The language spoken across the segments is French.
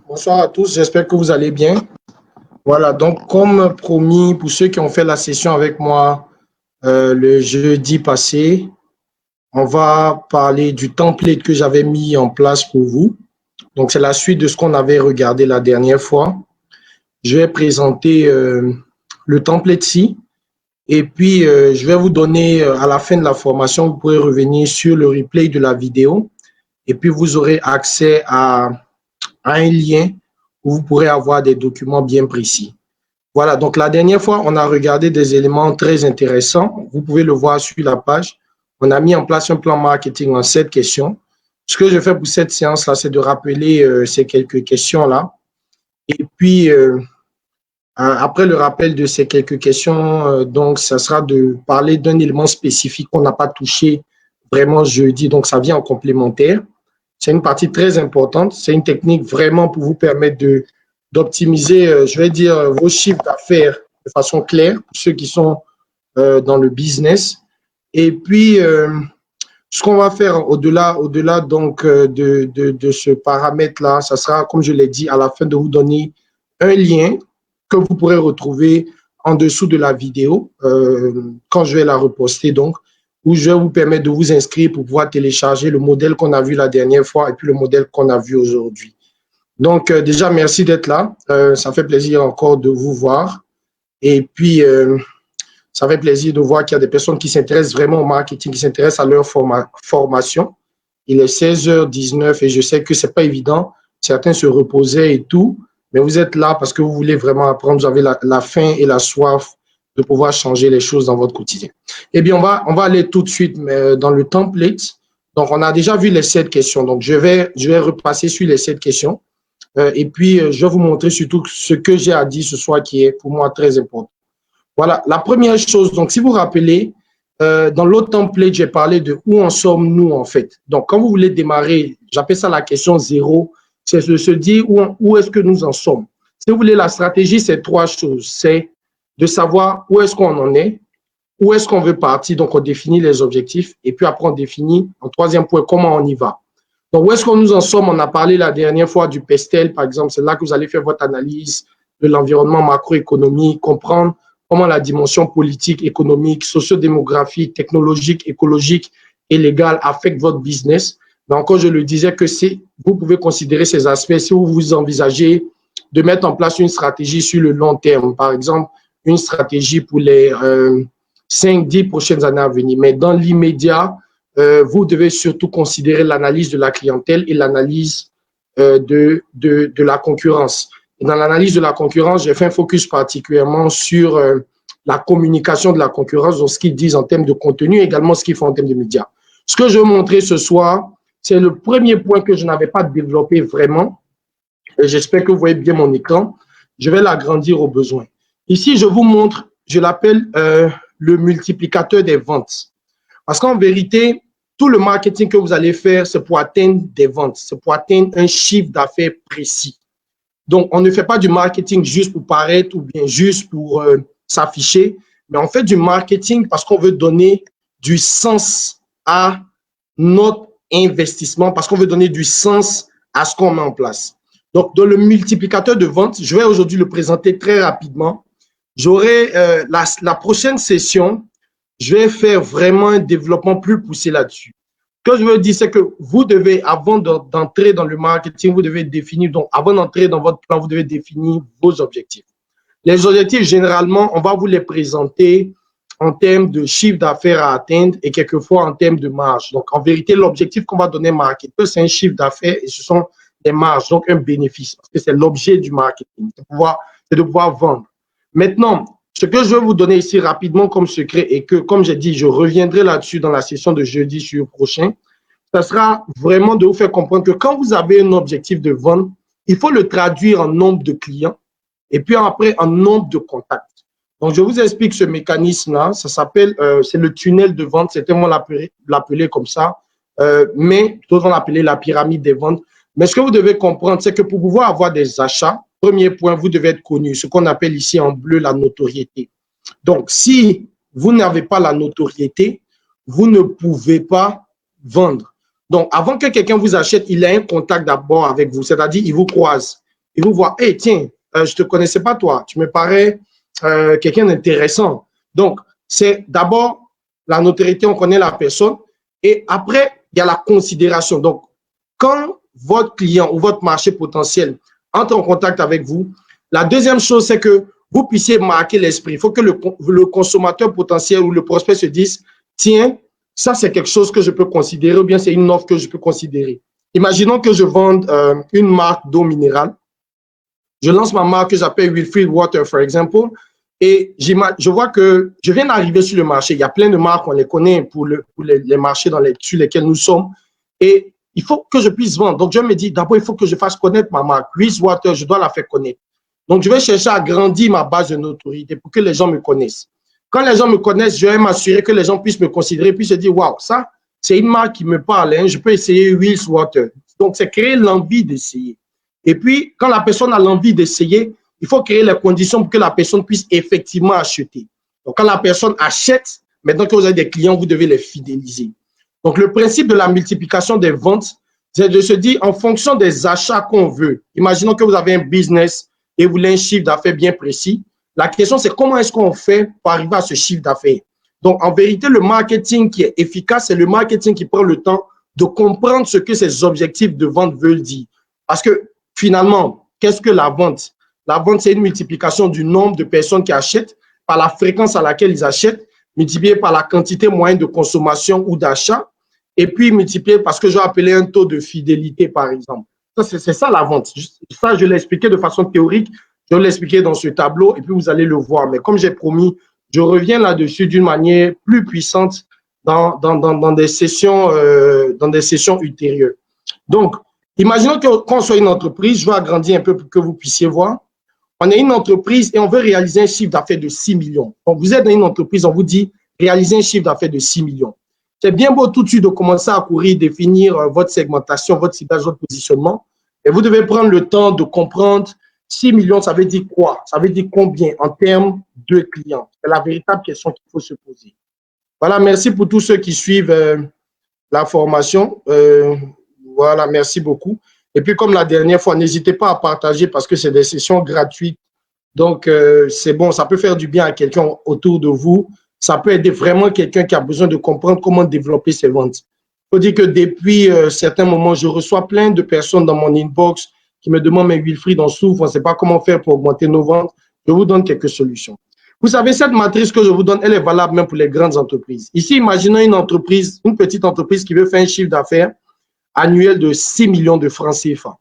Bonsoir à tous, j'espère que vous allez bien. Voilà, donc comme promis, pour ceux qui ont fait la session avec moi le jeudi passé, on va parler du template que j'avais mis en place pour vous. Donc c'est la suite de ce qu'on avait regardé la dernière fois. Je vais présenter le template-ci et puis je vais vous donner à la fin de la formation, vous pourrez revenir sur le replay de la vidéo et puis vous aurez accès à un lien où vous pourrez avoir des documents bien précis. Voilà, donc la dernière fois, on a regardé des éléments très intéressants. Vous pouvez le voir sur la page. On a mis en place un plan marketing en 7 questions. Ce que je fais pour cette séance-là, c'est de rappeler ces quelques questions-là. Et puis, après le rappel de ces quelques questions, donc, ça sera de parler d'un élément spécifique qu'on n'a pas touché vraiment jeudi. Donc, ça vient en complémentaire. C'est une partie très importante. C'est une technique vraiment pour vous permettre d'optimiser, je vais dire, vos chiffres d'affaires de façon claire pour ceux qui sont dans le business. Et puis, ce qu'on va faire au-delà donc de ce paramètre-là, ça sera, comme je l'ai dit, à la fin de vous donner un lien que vous pourrez retrouver en dessous de la vidéo quand je vais la reposter, donc, où je vais vous permettre de vous inscrire pour pouvoir télécharger le modèle qu'on a vu la dernière fois et puis le modèle qu'on a vu aujourd'hui. Donc, déjà, merci d'être là. Ça fait plaisir encore de vous voir. Et puis, ça fait plaisir de voir qu'il y a des personnes qui s'intéressent vraiment au marketing, qui s'intéressent à leur formation. Il est 16h19 et je sais que ce n'est pas évident. Certains se reposaient et tout, mais vous êtes là parce que vous voulez vraiment apprendre. Vous avez la faim et la soif de pouvoir changer les choses dans votre quotidien. Eh bien, on va aller tout de suite dans le template. Donc, on a déjà vu les 7 questions. Donc, je vais repasser sur les 7 questions. Et puis, je vais vous montrer surtout ce que j'ai à dire ce soir qui est pour moi très important. Voilà, la première chose, donc si vous vous rappelez, dans l'autre template, j'ai parlé de où en sommes-nous en fait. Donc, quand vous voulez démarrer, j'appelle ça la question zéro, c'est de se dire où est-ce que nous en sommes. Si vous voulez, la stratégie, c'est 3 choses. C'est de savoir où est-ce qu'on en est, où est-ce qu'on veut partir, donc on définit les objectifs, et puis après on définit, en 3e point, comment on y va. Donc, où est-ce que nous en sommes? On a parlé la dernière fois du PESTEL, par exemple. C'est là que vous allez faire votre analyse de l'environnement macroéconomique, comprendre comment la dimension politique, économique, sociodémographique, technologique, écologique et légale affecte votre business. Mais encore, je le disais que vous pouvez considérer ces aspects si vous envisagez de mettre en place une stratégie sur le long terme. Par exemple, une stratégie pour les 5-10 prochaines années à venir. Mais dans l'immédiat, vous devez surtout considérer l'analyse de la clientèle et l'analyse de la concurrence. Et dans l'analyse de la concurrence, j'ai fait un focus particulièrement sur la communication de la concurrence, donc ce qu'ils disent en termes de contenu, également ce qu'ils font en termes de médias. Ce que je vais montrer ce soir, c'est le premier point que je n'avais pas développé vraiment. J'espère que vous voyez bien mon écran. Je vais l'agrandir au besoin. Ici, je vous montre, je l'appelle le multiplicateur des ventes. Parce qu'en vérité, tout le marketing que vous allez faire, c'est pour atteindre des ventes, c'est pour atteindre un chiffre d'affaires précis. Donc, on ne fait pas du marketing juste pour paraître ou bien juste pour s'afficher, mais on fait du marketing parce qu'on veut donner du sens à notre investissement, parce qu'on veut donner du sens à ce qu'on met en place. Donc, dans le multiplicateur de vente, je vais aujourd'hui le présenter très rapidement. J'aurai la prochaine session, je vais faire vraiment un développement plus poussé là-dessus. Ce que je veux dire, c'est que vous devez, avant d'entrer dans le marketing, vous devez définir, donc avant d'entrer dans votre plan, vous devez définir vos objectifs. Les objectifs, généralement, on va vous les présenter en termes de chiffre d'affaires à atteindre et quelquefois en termes de marge. Donc, en vérité, l'objectif qu'on va donner au marketeur, c'est un chiffre d'affaires et ce sont des marges, donc un bénéfice, parce que c'est l'objet du marketing, c'est de pouvoir vendre. Maintenant, ce que je vais vous donner ici rapidement comme secret et que, comme j'ai dit, je reviendrai là-dessus dans la session de jeudi sur le prochain, ça sera vraiment de vous faire comprendre que quand vous avez un objectif de vente, il faut le traduire en nombre de clients et puis après en nombre de contacts. Donc, je vous explique ce mécanisme-là. Ça s'appelle, c'est le tunnel de vente. Certains vont l'appeler comme ça, mais d'autres vont l'appeler la pyramide des ventes. Mais ce que vous devez comprendre, c'est que pour pouvoir avoir des achats, premier point, vous devez être connu, ce qu'on appelle ici en bleu la notoriété. Donc, si vous n'avez pas la notoriété, vous ne pouvez pas vendre. Donc, avant que quelqu'un vous achète, il a un contact d'abord avec vous, c'est-à-dire il vous croise. ils vous voient, hey, tiens, je ne te connaissais pas toi, tu me parais quelqu'un d'intéressant. Donc, c'est d'abord la notoriété, on connaît la personne, et après, il y a la considération. Donc, quand votre client ou votre marché potentiel entre en contact avec vous, la deuxième chose, c'est que vous puissiez marquer l'esprit. Il faut que le consommateur potentiel ou le prospect se dise, tiens, ça, c'est quelque chose que je peux considérer ou bien c'est une offre que je peux considérer. Imaginons que je vende une marque d'eau minérale. Je lance ma marque que j'appelle Wilfried Water, par exemple, et je vois que je viens d'arriver sur le marché. Il y a plein de marques, on les connaît pour les marchés sur lesquels nous sommes. Et il faut que je puisse vendre. Donc, je me dis, d'abord, il faut que je fasse connaître ma marque. Wilfried Water, je dois la faire connaître. Donc, je vais chercher à grandir ma base de notoriété pour que les gens me connaissent. Quand les gens me connaissent, je vais m'assurer que les gens puissent me considérer, puissent se dire, waouh, ça, c'est une marque qui me parle, hein, je peux essayer Wills Water. Donc, c'est créer l'envie d'essayer. Et puis, quand la personne a l'envie d'essayer, il faut créer les conditions pour que la personne puisse effectivement acheter. Donc, quand la personne achète, maintenant que vous avez des clients, vous devez les fidéliser. Donc, le principe de la multiplication des ventes, c'est de se dire, en fonction des achats qu'on veut, imaginons que vous avez un business et vous voulez un chiffre d'affaires bien précis. La question, c'est comment est-ce qu'on fait pour arriver à ce chiffre d'affaires? Donc, en vérité, le marketing qui est efficace, c'est le marketing qui prend le temps de comprendre ce que ces objectifs de vente veulent dire. Parce que finalement, qu'est-ce que la vente? La vente, c'est une multiplication du nombre de personnes qui achètent par la fréquence à laquelle ils achètent, multiplié par la quantité moyenne de consommation ou d'achat, et puis multiplié par ce que j'ai appelé un taux de fidélité, par exemple. C'est ça la vente. Ça, je l'ai expliqué de façon théorique. Je vais l'expliquer dans ce tableau et puis vous allez le voir. Mais comme j'ai promis, je reviens là-dessus d'une manière plus puissante dans des sessions ultérieures. Donc, imaginons qu'on soit une entreprise. Je vais agrandir un peu pour que vous puissiez voir. On est une entreprise et on veut réaliser un chiffre d'affaires de 6 millions. Donc, vous êtes dans une entreprise, on vous dit réaliser un chiffre d'affaires de 6 millions. C'est bien beau tout de suite de commencer à courir, définir votre segmentation, votre ciblage, votre positionnement. Et vous devez prendre le temps de comprendre 6 millions, ça veut dire quoi? Ça veut dire combien en termes de clients? C'est la véritable question qu'il faut se poser. Voilà, merci pour tous ceux qui suivent la formation. Voilà, merci beaucoup. Et puis, comme la dernière fois, n'hésitez pas à partager parce que c'est des sessions gratuites. Donc, c'est bon, ça peut faire du bien à quelqu'un autour de vous. Ça peut aider vraiment quelqu'un qui a besoin de comprendre comment développer ses ventes. Il faut dire que depuis certains moments, je reçois plein de personnes dans mon inbox qui me demandent, mais Wilfried, on souffre, on ne sait pas comment faire pour augmenter nos ventes. Je vous donne quelques solutions. Vous savez, cette matrice que je vous donne, elle est valable même pour les grandes entreprises. Ici, imaginons une entreprise, une petite entreprise qui veut faire un chiffre d'affaires annuel de 6 millions de francs CFA.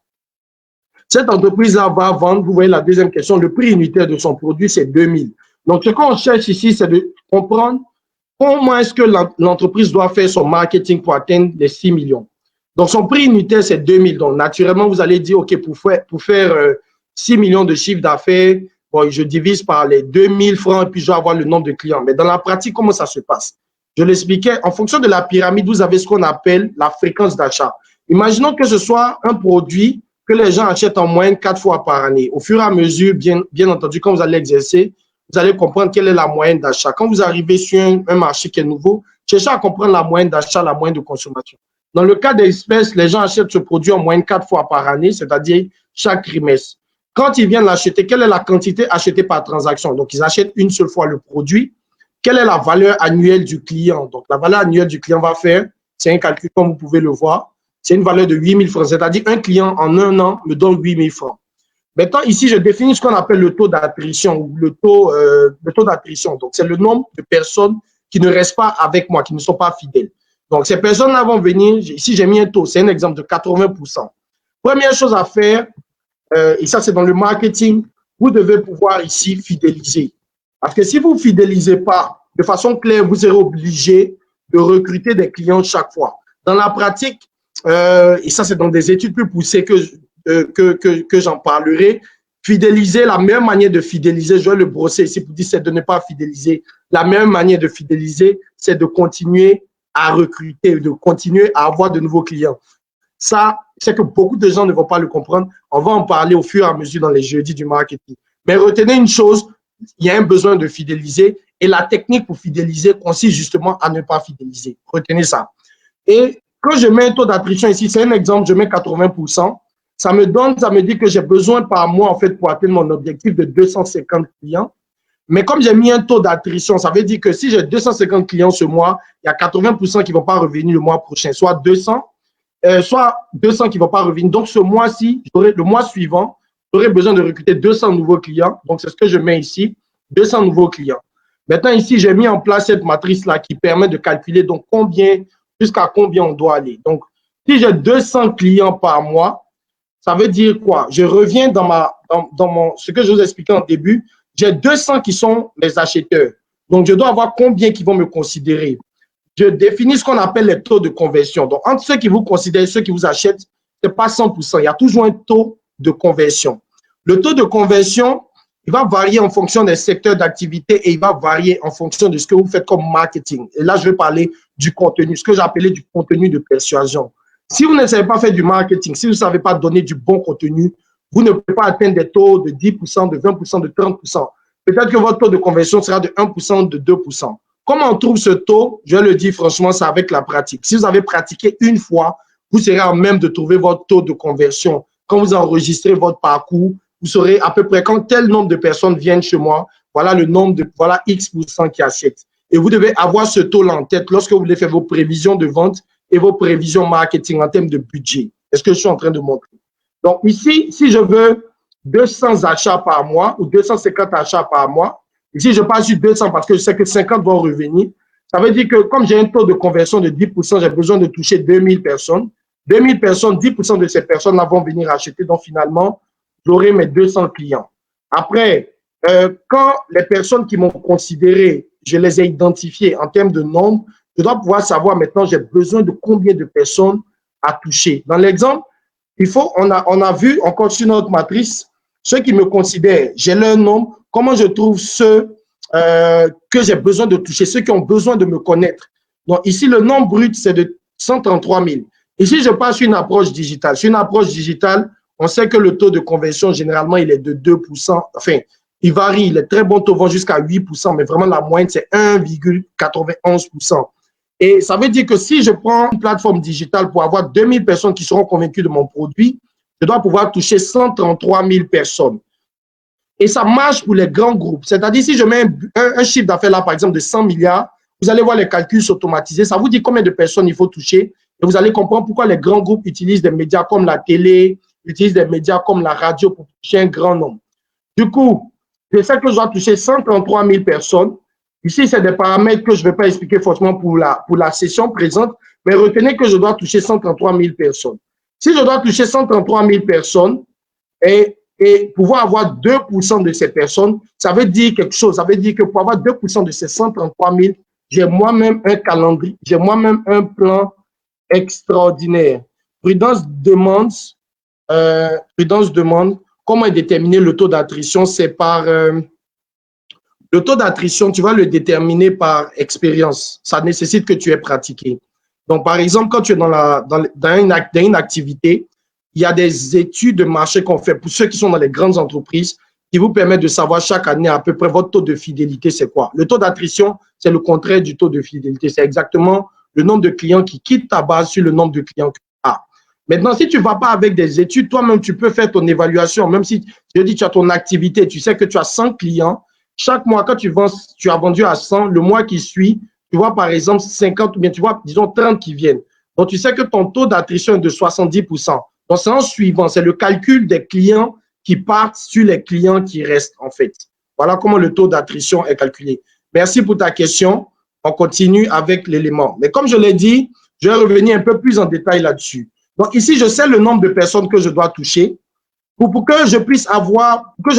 Cette entreprise-là va vendre, vous voyez la deuxième question, le prix unitaire de son produit, c'est 2000. Donc, ce qu'on cherche ici, c'est de comprendre comment est-ce que l'entreprise doit faire son marketing pour atteindre les 6 millions. Donc, son prix unitaire, c'est 2000. Donc, naturellement, vous allez dire, OK, pour faire 6 millions de chiffre d'affaires, bon, je divise par les 2000 francs et puis je vais avoir le nombre de clients. Mais dans la pratique, comment ça se passe? Je l'expliquais, en fonction de la pyramide, vous avez ce qu'on appelle la fréquence d'achat. Imaginons que ce soit un produit que les gens achètent en moyenne 4 fois par année. Au fur et à mesure, bien entendu, quand vous allez exercer, vous allez comprendre quelle est la moyenne d'achat. Quand vous arrivez sur un marché qui est nouveau, cherchez à comprendre la moyenne d'achat, la moyenne de consommation. Dans le cas des espèces, les gens achètent ce produit en moyenne 4 fois par année, c'est-à-dire chaque trimestre. Quand ils viennent l'acheter, quelle est la quantité achetée par transaction? Donc, ils achètent une seule fois le produit. Quelle est la valeur annuelle du client? Donc, la valeur annuelle du client va faire, c'est un calcul comme vous pouvez le voir, c'est une valeur de 8 000 francs, c'est-à-dire un client en un an me donne 8 000 francs. Maintenant, ici, je définis ce qu'on appelle le taux d'attrition ou le taux d'attrition. Donc, c'est le nombre de personnes qui ne restent pas avec moi, qui ne sont pas fidèles. Donc, ces personnes-là vont venir, ici, j'ai mis un taux, c'est un exemple de 80%. Première chose à faire, et ça, c'est dans le marketing, vous devez pouvoir ici fidéliser. Parce que si vous ne fidélisez pas de façon claire, vous serez obligé de recruter des clients chaque fois. Dans la pratique, et ça, c'est dans des études plus poussées que j'en parlerai, fidéliser, la meilleure manière de fidéliser, je vais le brosser ici pour dire, c'est de ne pas fidéliser. La meilleure manière de fidéliser, c'est de continuer à recruter, de continuer à avoir de nouveaux clients. Ça, c'est que beaucoup de gens ne vont pas le comprendre. On va en parler au fur et à mesure dans les jeudis du marketing. Mais retenez une chose, il y a un besoin de fidéliser et la technique pour fidéliser consiste justement à ne pas fidéliser. Retenez ça. Et quand je mets un taux d'attrition ici, c'est un exemple, je mets 80%. ça me dit que j'ai besoin par mois, en fait, pour atteindre mon objectif de 250 clients. Mais comme j'ai mis un taux d'attrition, ça veut dire que si j'ai 250 clients ce mois, il y a 80% qui ne vont pas revenir le mois prochain, soit 200 qui ne vont pas revenir. Donc, ce mois-ci, le mois suivant, j'aurai besoin de recruter 200 nouveaux clients. Donc, c'est ce que je mets ici, 200 nouveaux clients. Maintenant, ici, j'ai mis en place cette matrice-là qui permet de calculer donc jusqu'à combien on doit aller. Donc, si j'ai 200 clients par mois, ça veut dire quoi? Je reviens dans ce que je vous expliquais en début. J'ai 200 qui sont les acheteurs. Donc, je dois avoir combien qui vont me considérer. Je définis ce qu'on appelle les taux de conversion. Donc, entre ceux qui vous considèrent et ceux qui vous achètent, ce n'est pas 100%. Il y a toujours un taux de conversion. Le taux de conversion, il va varier en fonction des secteurs d'activité et il va varier en fonction de ce que vous faites comme marketing. Et là, je vais parler du contenu, ce que j'appelais du contenu de persuasion. Si vous ne savez pas faire du marketing, si vous ne savez pas donner du bon contenu, vous ne pouvez pas atteindre des taux de 10%, de 20%, de 30%. Peut-être que votre taux de conversion sera de 1%, de 2%. Comment on trouve ce taux? Je le dis franchement, c'est avec la pratique. Si vous avez pratiqué une fois, vous serez à même de trouver votre taux de conversion. Quand vous enregistrez votre parcours, vous saurez à peu près quand tel nombre de personnes viennent chez moi, voilà le nombre de, voilà X% qui achètent. Et vous devez avoir ce taux-là en tête lorsque vous voulez faire vos prévisions de vente et vos prévisions marketing en termes de budget. Est-ce que je suis en train de montrer? Donc ici, si je veux 200 achats par mois ou 250 achats par mois, ici je passe sur 200 parce que je sais que 50 vont revenir. Ça veut dire que comme j'ai un taux de conversion de 10%, j'ai besoin de toucher 2000 personnes. 2000 personnes, 10% de ces personnes-là vont venir acheter. Donc finalement, j'aurai mes 200 clients. Après, quand les personnes qui m'ont considéré, je les ai identifiées en termes de nombre, je dois pouvoir savoir maintenant j'ai besoin de combien de personnes à toucher. Dans l'exemple, on a vu encore sur notre matrice, ceux qui me considèrent, j'ai leur nombre, comment je trouve ceux que j'ai besoin de toucher, ceux qui ont besoin de me connaître. Donc ici, le nombre brut, c'est de 133 000. Ici, je passe sur une approche digitale. Sur une approche digitale, on sait que le taux de conversion, généralement, il est de 2%. Enfin, il varie. Les très bons taux vont jusqu'à 8%, mais vraiment, la moyenne, c'est 1,91%. Et ça veut dire que si je prends une plateforme digitale pour avoir 2000 personnes qui seront convaincues de mon produit, je dois pouvoir toucher 133 000 personnes. Et ça marche pour les grands groupes. C'est-à-dire, si je mets un chiffre d'affaires là, par exemple, de 100 milliards, vous allez voir les calculs s'automatiser. Ça vous dit combien de personnes il faut toucher. Et vous allez comprendre pourquoi les grands groupes utilisent des médias comme la télé, utilisent des médias comme la radio pour toucher un grand nombre. Du coup, je sais que je dois toucher 133 000 personnes. Ici, c'est des paramètres que je ne vais pas expliquer forcément pour la session présente, mais retenez que je dois toucher 133 000 personnes. Si je dois toucher 133 000 personnes et pouvoir avoir 2% de ces personnes, ça veut dire quelque chose. Ça veut dire que pour avoir 2% de ces 133 000, j'ai moi-même un calendrier, j'ai moi-même un plan extraordinaire. Prudence demande comment déterminer le taux d'attrition. C'est par le taux d'attrition, tu vas le déterminer par expérience. Ça nécessite que tu aies pratiqué. Donc, par exemple, quand tu es dans une activité, il y a des études de marché qu'on fait pour ceux qui sont dans les grandes entreprises qui vous permettent de savoir chaque année à peu près votre taux de fidélité, c'est quoi. Le taux d'attrition, c'est le contraire du taux de fidélité. C'est exactement le nombre de clients qui quittent ta base sur le nombre de clients que tu as. Maintenant, si tu ne vas pas avec des études, toi-même, tu peux faire ton évaluation. Même si je dis tu as ton activité, tu sais que tu as 100 clients. Chaque mois, quand tu as vendu à 100, le mois qui suit, tu vois par exemple 50 ou bien tu vois, disons 30 qui viennent. Donc, tu sais que ton taux d'attrition est de 70%. Donc, c'est en suivant, c'est le calcul des clients qui partent sur les clients qui restent, en fait. Voilà comment le taux d'attrition est calculé. Merci pour ta question. On continue avec l'élément. Mais comme je l'ai dit, je vais revenir un peu plus en détail là-dessus. Donc, ici, je sais le nombre de personnes que je dois toucher. Pour que je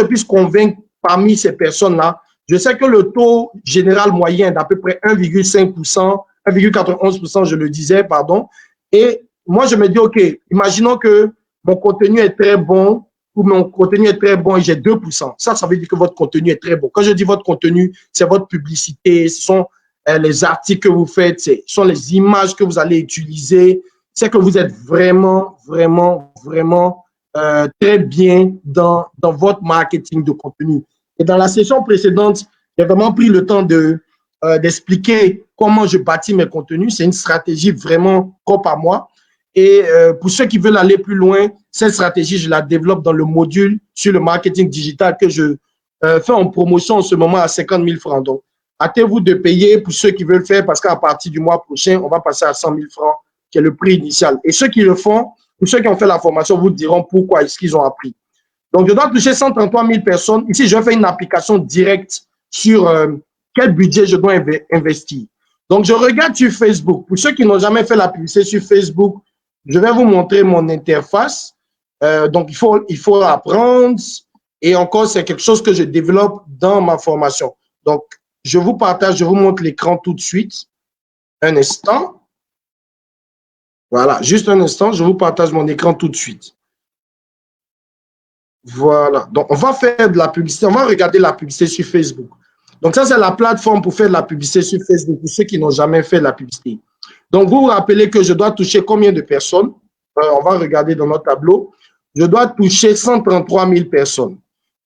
puisse convaincre parmi ces personnes-là, je sais que le taux général moyen d'à peu près 1,5%, 1,91%, je le disais, pardon. Et moi, je me dis, OK, imaginons que mon contenu est très bon, ou mon contenu est très bon et j'ai 2%. Ça veut dire que votre contenu est très bon. Quand je dis votre contenu, c'est votre publicité, ce sont les articles que vous faites, ce sont les images que vous allez utiliser. C'est que vous êtes vraiment, vraiment, vraiment très bien dans votre marketing de contenu. Et dans la session précédente, j'ai vraiment pris le temps d'expliquer comment je bâtis mes contenus. C'est une stratégie vraiment propre à moi. Et pour ceux qui veulent aller plus loin, cette stratégie, je la développe dans le module sur le marketing digital que je fais en promotion en ce moment à 50 000 francs. Donc, hâtez-vous de payer pour ceux qui veulent faire parce qu'à partir du mois prochain, on va passer à 100 000 francs, qui est le prix initial. Et ceux qui le font, ou ceux qui ont fait la formation, vous diront pourquoi est-ce qu'ils ont appris. Donc, je dois toucher 133 000 personnes. Ici, je fais une application directe sur quel budget je dois investir. Donc, je regarde sur Facebook. Pour ceux qui n'ont jamais fait la publicité sur Facebook, je vais vous montrer mon interface. Donc, il faut apprendre. Et encore, c'est quelque chose que je développe dans ma formation. Donc, je vous partage, je vous montre l'écran tout de suite. Un instant. Voilà, juste un instant, je vous partage mon écran tout de suite. Voilà. Donc, on va faire de la publicité. On va regarder la publicité sur Facebook. Donc, ça, c'est la plateforme pour faire de la publicité sur Facebook pour ceux qui n'ont jamais fait de la publicité. Donc, vous vous rappelez que je dois toucher combien de personnes? On va regarder dans notre tableau. Je dois toucher 133 000 personnes.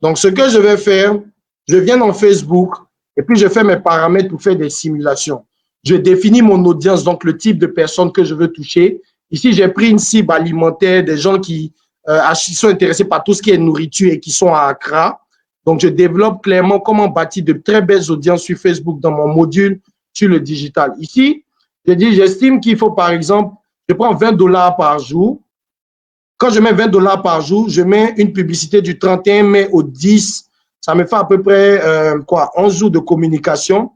Donc, ce que je vais faire, je viens dans Facebook et puis je fais mes paramètres pour faire des simulations. Je définis mon audience, donc le type de personnes que je veux toucher. Ici, j'ai pris une cible alimentaire, des gens qui sont intéressés par tout ce qui est nourriture et qui sont à Accra. Donc, je développe clairement comment bâtir de très belles audiences sur Facebook dans mon module sur le digital. Ici, je dis, j'estime qu'il faut, par exemple, je prends 20 $ par jour. Quand je mets 20 $ par jour, je mets une publicité du 31 mai au 10. Ça me fait à peu près 11 jours de communication.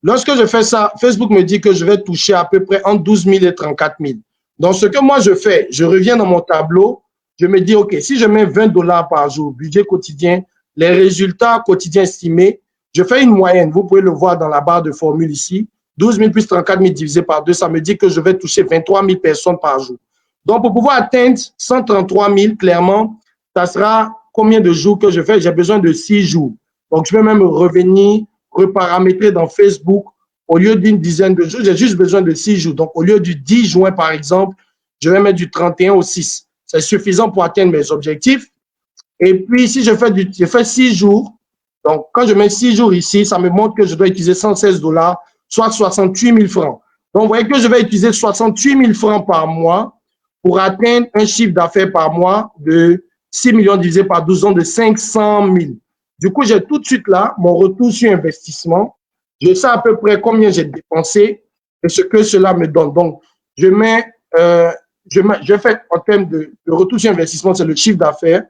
Lorsque je fais ça, Facebook me dit que je vais toucher à peu près entre 12 000 et 34 000. Donc, ce que moi je fais, je reviens dans mon tableau, je me dis, OK, si je mets 20 $ par jour, budget quotidien, les résultats quotidiens estimés, je fais une moyenne. Vous pouvez le voir dans la barre de formule ici. 12 000 plus 34 000 divisé par 2, ça me dit que je vais toucher 23 000 personnes par jour. Donc, pour pouvoir atteindre 133 000, clairement, ça sera combien de jours que je fais? J'ai besoin de 6 jours. Donc, je vais même revenir, reparamétrer dans Facebook. Au lieu d'une dizaine de jours, j'ai juste besoin de 6 jours. Donc, au lieu du 10 juin, par exemple, je vais mettre du 31 au 6. C'est suffisant pour atteindre mes objectifs. Et puis, si je fais 6 jours, donc quand je mets 6 jours ici, ça me montre que je dois utiliser 116 $, soit 68 000 francs. Donc, vous voyez que je vais utiliser 68 000 francs par mois pour atteindre un chiffre d'affaires par mois de 6 millions divisé par 12 ans de 500 000. Du coup, j'ai tout de suite là mon retour sur investissement. Je sais à peu près combien j'ai dépensé et ce que cela me donne. Donc, je fais en termes de retour sur investissement, c'est le chiffre d'affaires.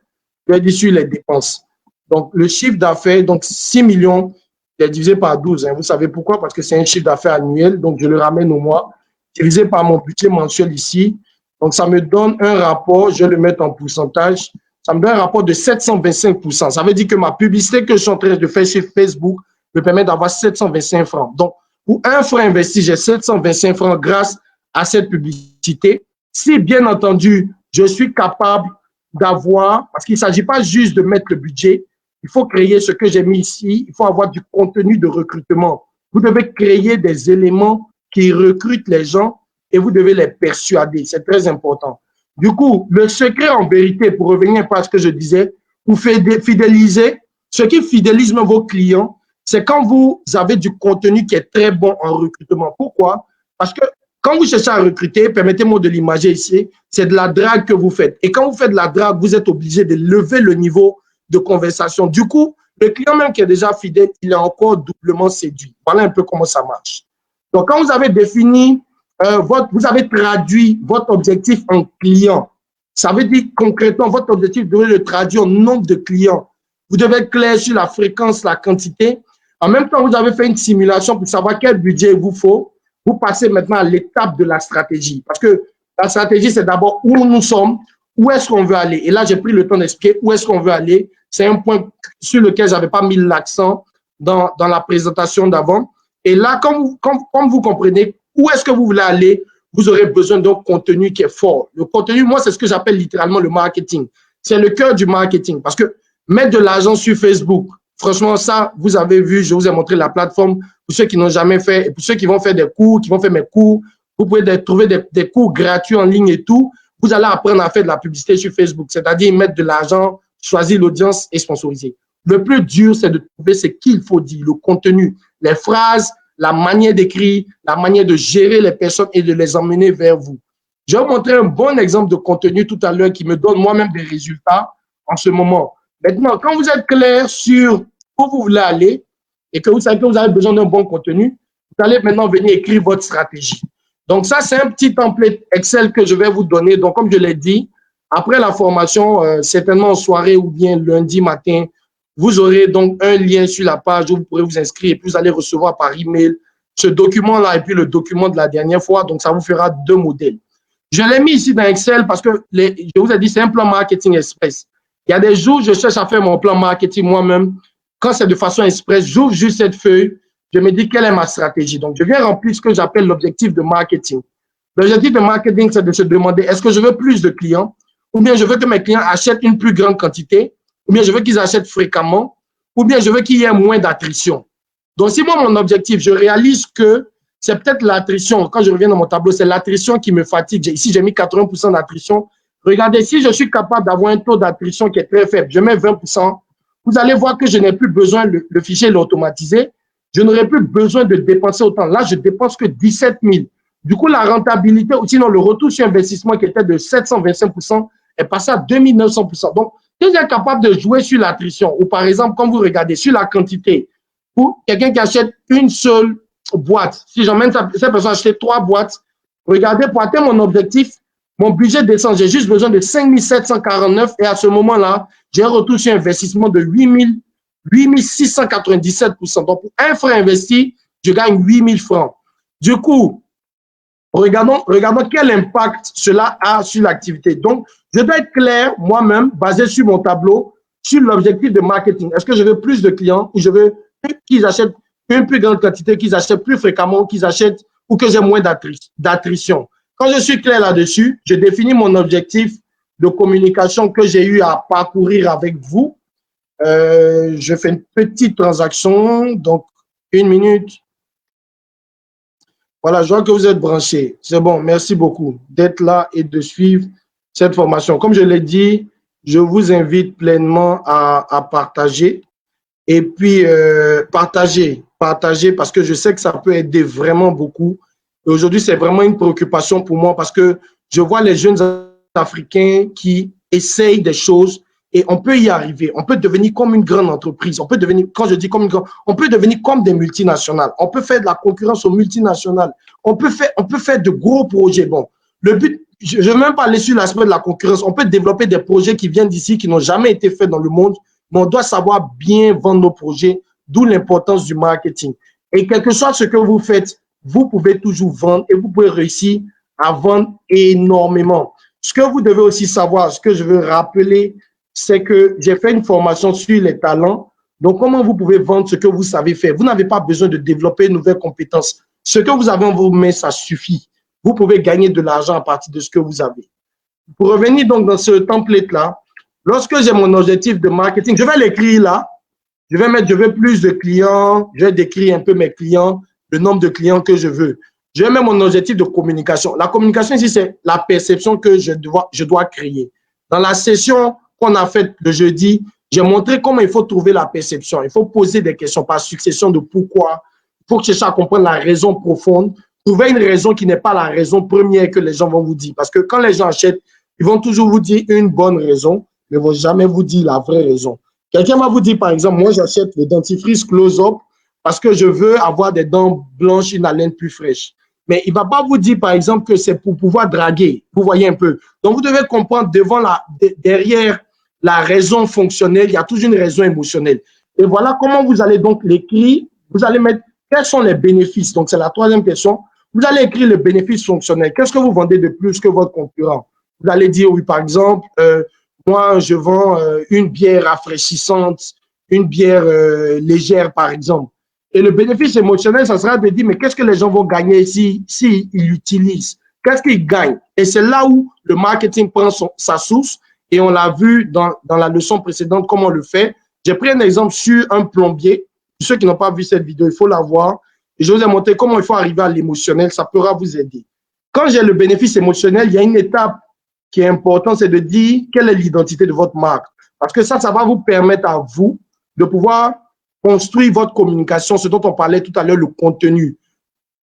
Je vais dire sur les dépenses. Donc, le chiffre d'affaires, donc 6 millions divisé par 12. Vous savez pourquoi? Parce que c'est un chiffre d'affaires annuel. Donc, je le ramène au mois, divisé par mon budget mensuel ici. Donc, ça me donne un rapport, je vais le mettre en pourcentage, ça me donne un rapport de 725%. Ça veut dire que ma publicité que je suis en train de faire sur Facebook me permet d'avoir 725 francs. Donc, pour un franc investi, j'ai 725 francs grâce à cette publicité. Si, bien entendu, je suis capable d'avoir, parce qu'il ne s'agit pas juste de mettre le budget, il faut créer ce que j'ai mis ici, il faut avoir du contenu de recrutement. Vous devez créer des éléments qui recrutent les gens et vous devez les persuader. C'est très important. Du coup, le secret en vérité, pour revenir à ce que je disais, pour fidéliser, ce qui fidélise vos clients, c'est quand vous avez du contenu qui est très bon en recrutement. Pourquoi? Parce que quand vous cherchez à recruter, permettez-moi de l'imager ici, c'est de la drague que vous faites. Et quand vous faites de la drague, vous êtes obligé de lever le niveau de conversation. Du coup, le client même qui est déjà fidèle, il est encore doublement séduit. Voilà un peu comment ça marche. Donc, quand vous avez défini, vous avez traduit votre objectif en client, ça veut dire concrètement, votre objectif, vous devez le traduire en nombre de clients. Vous devez être clair sur la fréquence, la quantité. En même temps, vous avez fait une simulation pour savoir quel budget il vous faut. Vous passez maintenant à l'étape de la stratégie. Parce que la stratégie, c'est d'abord où nous sommes, où est-ce qu'on veut aller. Et là, j'ai pris le temps d'expliquer où est-ce qu'on veut aller. C'est un point sur lequel je n'avais pas mis l'accent dans la présentation d'avant. Et là, comme vous comprenez où est-ce que vous voulez aller, vous aurez besoin d'un contenu qui est fort. Le contenu, moi, c'est ce que j'appelle littéralement le marketing. C'est le cœur du marketing. Parce que mettre de l'argent sur Facebook, franchement, ça, vous avez vu, je vous ai montré la plateforme pour ceux qui n'ont jamais fait, et pour ceux qui vont faire des cours, qui vont faire mes cours, vous pouvez trouver des cours gratuits en ligne et tout. Vous allez apprendre à faire de la publicité sur Facebook, c'est-à-dire mettre de l'argent, choisir l'audience et sponsoriser. Le plus dur, c'est de trouver ce qu'il faut dire, le contenu, les phrases, la manière d'écrire, la manière de gérer les personnes et de les emmener vers vous. Je vais vous montrer un bon exemple de contenu tout à l'heure qui me donne moi-même des résultats en ce moment. Maintenant, quand vous êtes clair sur où vous voulez aller et que vous savez que vous avez besoin d'un bon contenu, vous allez maintenant venir écrire votre stratégie. Donc ça, c'est un petit template Excel que je vais vous donner. Donc, comme je l'ai dit, après la formation, certainement en soirée ou bien lundi matin, vous aurez donc un lien sur la page où vous pourrez vous inscrire et puis vous allez recevoir par email ce document-là et puis le document de la dernière fois. Donc, ça vous fera 2 modèles. Je l'ai mis ici dans Excel parce que je vous ai dit, c'est un plan marketing express. Il y a des jours, je cherche à faire mon plan marketing moi-même. Quand c'est de façon express, j'ouvre juste cette feuille, je me dis quelle est ma stratégie. Donc, je viens remplir ce que j'appelle l'objectif de marketing. L'objectif de marketing, c'est de se demander, est-ce que je veux plus de clients ou bien je veux que mes clients achètent une plus grande quantité ou bien je veux qu'ils achètent fréquemment ou bien je veux qu'il y ait moins d'attrition. Donc, si moi, mon objectif, je réalise que c'est peut-être l'attrition, quand je reviens dans mon tableau, c'est l'attrition qui me fatigue. Ici, j'ai mis 80% d'attrition. Regardez, si je suis capable d'avoir un taux d'attrition qui est très faible, je mets 20%, vous allez voir que je n'ai plus besoin, le fichier l'automatisé, je n'aurai plus besoin de dépenser autant. Là, je dépense que 17 000. Du coup, la rentabilité, ou sinon le retour sur investissement qui était de 725% est passé à 2900%. Donc, si vous êtes capable de jouer sur l'attrition, ou par exemple, quand vous regardez sur la quantité, pour quelqu'un qui achète une seule boîte, si j'emmène cette personne acheter 3 boîtes, regardez, pour atteindre mon objectif, mon budget descend, j'ai juste besoin de 5 749 et à ce moment-là, j'ai un retour sur investissement de 8 697%. Donc, pour un franc investi, je gagne 8 000 francs. Du coup, regardons quel impact cela a sur l'activité. Donc, je dois être clair moi-même, basé sur mon tableau, sur l'objectif de marketing. Est-ce que je veux plus de clients ou je veux qu'ils achètent une plus grande quantité, qu'ils achètent plus fréquemment, qu'ils achètent ou que j'ai moins d'attrition. Quand je suis clair là-dessus, je définis mon objectif de communication que j'ai eu à parcourir avec vous. Je fais une petite transaction, donc 1 minute. Voilà, je vois que vous êtes branchés. C'est bon, merci beaucoup d'être là et de suivre cette formation. Comme je l'ai dit, je vous invite pleinement à partager. Et puis, partager parce que je sais que ça peut aider vraiment beaucoup. Et aujourd'hui, c'est vraiment une préoccupation pour moi parce que je vois les jeunes Africains qui essayent des choses et on peut y arriver. On peut devenir comme une grande entreprise. On peut devenir, quand je dis comme une grande, on peut devenir comme des multinationales. On peut faire de la concurrence aux multinationales. On peut faire de gros projets. Bon, le but, je ne vais même pas aller sur l'aspect de la concurrence. On peut développer des projets qui viennent d'ici, qui n'ont jamais été faits dans le monde. Mais on doit savoir bien vendre nos projets, d'où l'importance du marketing. Et quel que soit ce que vous faites, vous pouvez toujours vendre et vous pouvez réussir à vendre énormément. Ce que vous devez aussi savoir, ce que je veux rappeler, c'est que j'ai fait une formation sur les talents. Donc, comment vous pouvez vendre ce que vous savez faire? Vous n'avez pas besoin de développer une nouvelle compétence. Ce que vous avez en vos mains, ça suffit. Vous pouvez gagner de l'argent à partir de ce que vous avez. Pour revenir donc dans ce template-là, lorsque j'ai mon objectif de marketing, je vais l'écrire là. Je vais mettre, je veux plus de clients. Je vais décrire un peu mes clients, le nombre de clients que je veux. Je vais mettre mon objectif de communication. La communication ici, c'est la perception que je dois créer. Dans la session qu'on a faite le jeudi, j'ai montré comment il faut trouver la perception. Il faut poser des questions par succession de pourquoi. Il faut chercher à comprendre la raison profonde. Trouver une raison qui n'est pas la raison première que les gens vont vous dire. Parce que quand les gens achètent, ils vont toujours vous dire une bonne raison, mais ne vont jamais vous dire la vraie raison. Quelqu'un va vous dire, par exemple, moi, j'achète le dentifrice Close-Up parce que je veux avoir des dents blanches, une haleine plus fraîche. Mais il ne va pas vous dire, par exemple, que c'est pour pouvoir draguer. Vous voyez un peu. Donc, vous devez comprendre derrière la raison fonctionnelle, il y a toujours une raison émotionnelle. Et voilà comment vous allez donc l'écrire. Vous allez mettre quels sont les bénéfices. Donc, c'est la troisième question. Vous allez écrire le bénéfice fonctionnel. Qu'est-ce que vous vendez de plus que votre concurrent? Vous allez dire, oui, par exemple, moi, je vends une bière rafraîchissante, une bière légère, par exemple. Et le bénéfice émotionnel, ça sera de dire, mais qu'est-ce que les gens vont gagner s'ils l'utilisent? Qu'est-ce qu'ils gagnent? Et c'est là où le marketing prend sa source. Et on l'a vu dans la leçon précédente, comment on le fait. J'ai pris un exemple sur un plombier. Pour ceux qui n'ont pas vu cette vidéo, il faut la voir. Et je vous ai montré comment il faut arriver à l'émotionnel. Ça pourra vous aider. Quand j'ai le bénéfice émotionnel, il y a une étape qui est importante, c'est de dire quelle est l'identité de votre marque. Parce que ça va vous permettre à vous de pouvoir construire votre communication, ce dont on parlait tout à l'heure, le contenu.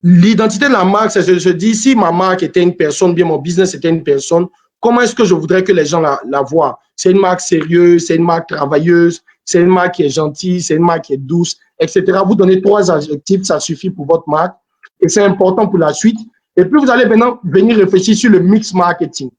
l'identité de la marque, c'est je dis, si ma marque était une personne, bien mon business était une personne, comment est-ce que je voudrais que les gens la voient? C'est une marque sérieuse, c'est une marque travailleuse, c'est une marque qui est gentille, c'est une marque qui est douce, etc. Vous donnez 3 adjectifs, ça suffit pour votre marque et c'est important pour la suite. Et puis, vous allez maintenant venir réfléchir sur le mix marketing.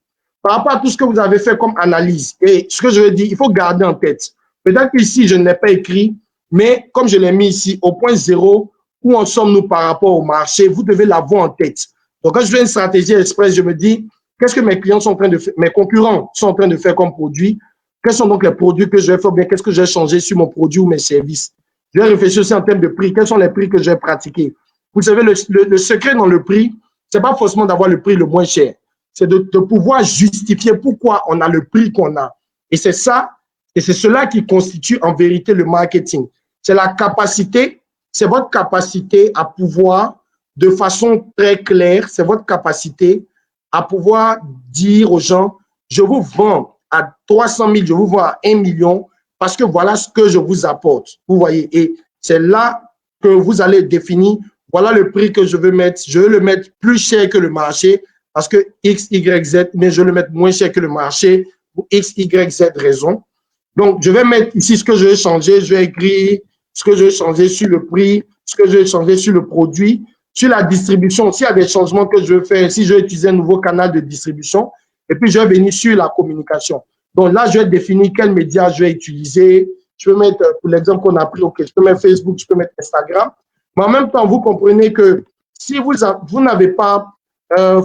Par rapport à tout ce que vous avez fait comme analyse, et ce que je veux dire, il faut garder en tête. Peut-être qu'ici, je ne l'ai pas écrit, mais comme je l'ai mis ici, au point zéro, où en sommes-nous par rapport au marché, vous devez l'avoir en tête. Donc, quand je fais une stratégie express, je me dis, qu'est-ce que mes clients sont en train de faire, mes concurrents sont en train de faire comme produit? Quels sont donc les produits que je vais faire, bien qu'est-ce que je vais changer sur mon produit ou mes services? Je vais réfléchir aussi en termes de prix. Quels sont les prix que je vais pratiquer? Vous savez, le secret dans le prix, c'est pas forcément d'avoir le prix le moins cher. C'est de pouvoir justifier pourquoi on a le prix qu'on a. Et c'est ça, et c'est cela qui constitue en vérité le marketing. C'est la capacité, c'est votre capacité à pouvoir, de façon très claire, c'est votre capacité à pouvoir dire aux gens, je vous vends à 300 000, je vous vends à 1 million, parce que voilà ce que je vous apporte. Vous voyez, et c'est là que vous allez définir, voilà le prix que je veux mettre, je veux le mettre plus cher que le marché, parce que X, Y, Z, mais je veux le mettre moins cher que le marché pour X, Y, Z raison. Donc, je vais mettre ici ce que je vais changer, je vais écrire ce que je vais changer sur le prix, ce que je vais changer sur le produit, sur la distribution. S'il y a des changements que je veux faire, si je vais utiliser un nouveau canal de distribution, et puis je vais venir sur la communication. Donc là, je vais définir quels médias je vais utiliser. Je peux mettre, pour l'exemple qu'on a pris, ok, je peux mettre Facebook, je peux mettre Instagram. Mais en même temps, vous comprenez que si vous n'avez pas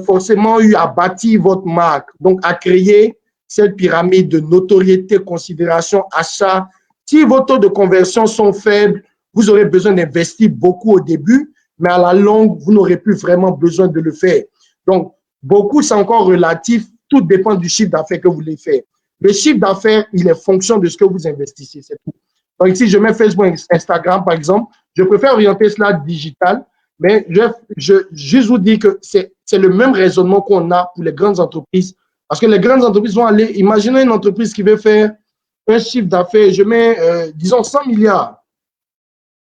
forcément eu à bâtir votre marque, donc à créer cette pyramide de notoriété, considération, achat, si vos taux de conversion sont faibles, vous aurez besoin d'investir beaucoup au début, mais à la longue, vous n'aurez plus vraiment besoin de le faire. Donc, beaucoup, c'est encore relatif. Tout dépend du chiffre d'affaires que vous voulez faire. Le chiffre d'affaires, il est fonction de ce que vous investissez, c'est tout. Donc, ici, je mets Facebook, Instagram, par exemple. Je préfère orienter cela digital, mais je juste vous dire que c'est le même raisonnement qu'on a pour les grandes entreprises. Parce que les grandes entreprises vont aller, imaginez une entreprise qui veut faire un chiffre d'affaires, je mets, disons, 100 milliards.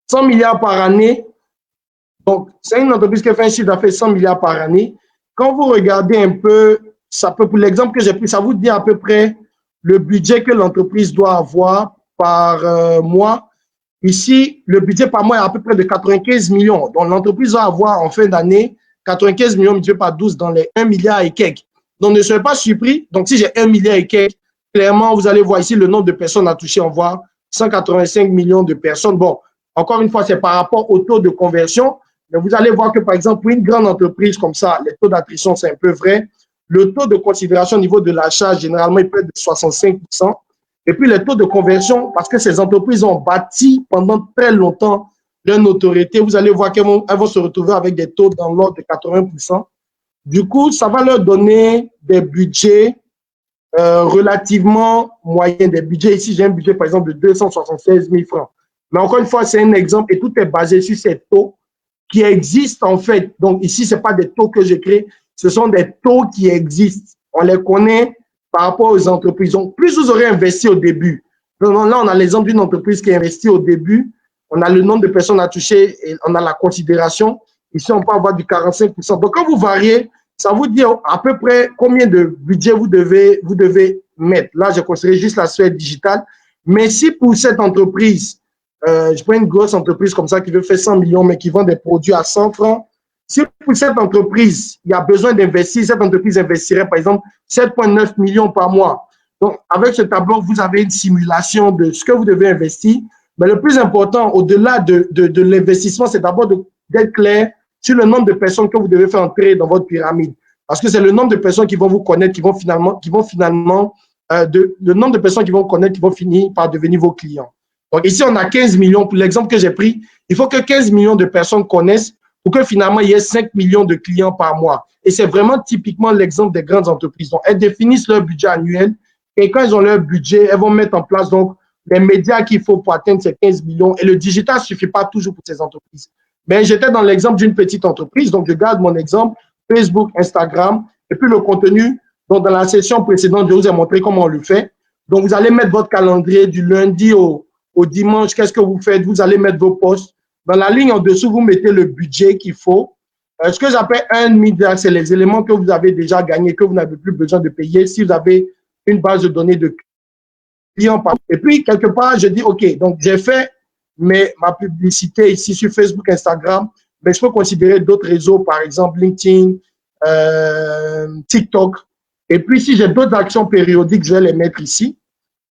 100 milliards par année. Donc, c'est une entreprise qui fait un chiffre d'affaires 100 milliards par année. Quand vous regardez un peu, ça peut, pour l'exemple que j'ai pris, ça vous dit à peu près le budget que l'entreprise doit avoir par mois. Ici, le budget par mois est à peu près de 95 millions. Donc, l'entreprise va avoir en fin d'année 95 millions multiplié par 12 dans les 1 milliard et quelques. Donc, ne soyez pas surpris. Donc, si j'ai 1 milliard et quelques, clairement, vous allez voir ici le nombre de personnes à toucher. On voit 185 millions de personnes. Bon, encore une fois, c'est par rapport au taux de conversion. Mais vous allez voir que, par exemple, pour une grande entreprise comme ça, les taux d'attrition, c'est un peu vrai. Le taux de considération au niveau de l'achat, généralement, il peut être de 65%. Et puis, les taux de conversion, parce que ces entreprises ont bâti pendant très longtemps leur notoriété, vous allez voir qu'elles vont se retrouver avec des taux dans l'ordre de 80%. Du coup, ça va leur donner des budgets relativement moyens. Des budgets, ici, j'ai un budget, par exemple, de 276 000 francs. Mais encore une fois, c'est un exemple et tout est basé sur ces taux qui existent en fait. Donc ici, ce n'est pas des taux que je crée, ce sont des taux qui existent. On les connaît par rapport aux entreprises. Donc, plus vous aurez investi au début, donc là, on a l'exemple d'une entreprise qui a investi au début, on a le nombre de personnes à toucher et on a la considération. Ici, on peut avoir du 45%. Donc, quand vous variez, ça vous dit à peu près combien de budget vous devez mettre. Là, je considère juste la sphère digitale. Mais si pour cette entreprise, je prends une grosse entreprise comme ça qui veut faire 100 millions, mais qui vend des produits à 100 francs. Si pour cette entreprise, il y a besoin d'investir, cette entreprise investirait par exemple 7,9 millions par mois. Donc, avec ce tableau, vous avez une simulation de ce que vous devez investir. Mais le plus important, au-delà de l'investissement, c'est d'abord d'être clair sur le nombre de personnes que vous devez faire entrer dans votre pyramide. Parce que c'est le nombre de personnes qui vont vous connaître, le nombre de personnes qui vont connaître, qui vont finir par devenir vos clients. Donc ici, on a 15 millions. Pour l'exemple que j'ai pris, il faut que 15 millions de personnes connaissent pour que finalement, il y ait 5 millions de clients par mois. Et c'est vraiment typiquement l'exemple des grandes entreprises. Donc, elles définissent leur budget annuel et quand elles ont leur budget, elles vont mettre en place donc les médias qu'il faut pour atteindre ces 15 millions. Et le digital ne suffit pas toujours pour ces entreprises. Mais j'étais dans l'exemple d'une petite entreprise, donc je garde mon exemple, Facebook, Instagram, et puis le contenu. Donc, dans la session précédente, je vous ai montré comment on le fait. Donc, vous allez mettre votre calendrier du lundi au dimanche, qu'est-ce que vous faites? Vous allez mettre vos posts. Dans la ligne en dessous, vous mettez le budget qu'il faut. Ce que j'appelle un media, c'est les éléments que vous avez déjà gagnés, que vous n'avez plus besoin de payer. Si vous avez une base de données de clients. Et puis, quelque part, je dis, OK, donc j'ai fait ma publicité ici sur Facebook, Instagram, mais je peux considérer d'autres réseaux, par exemple LinkedIn, TikTok. Et puis, si j'ai d'autres actions périodiques, je vais les mettre ici.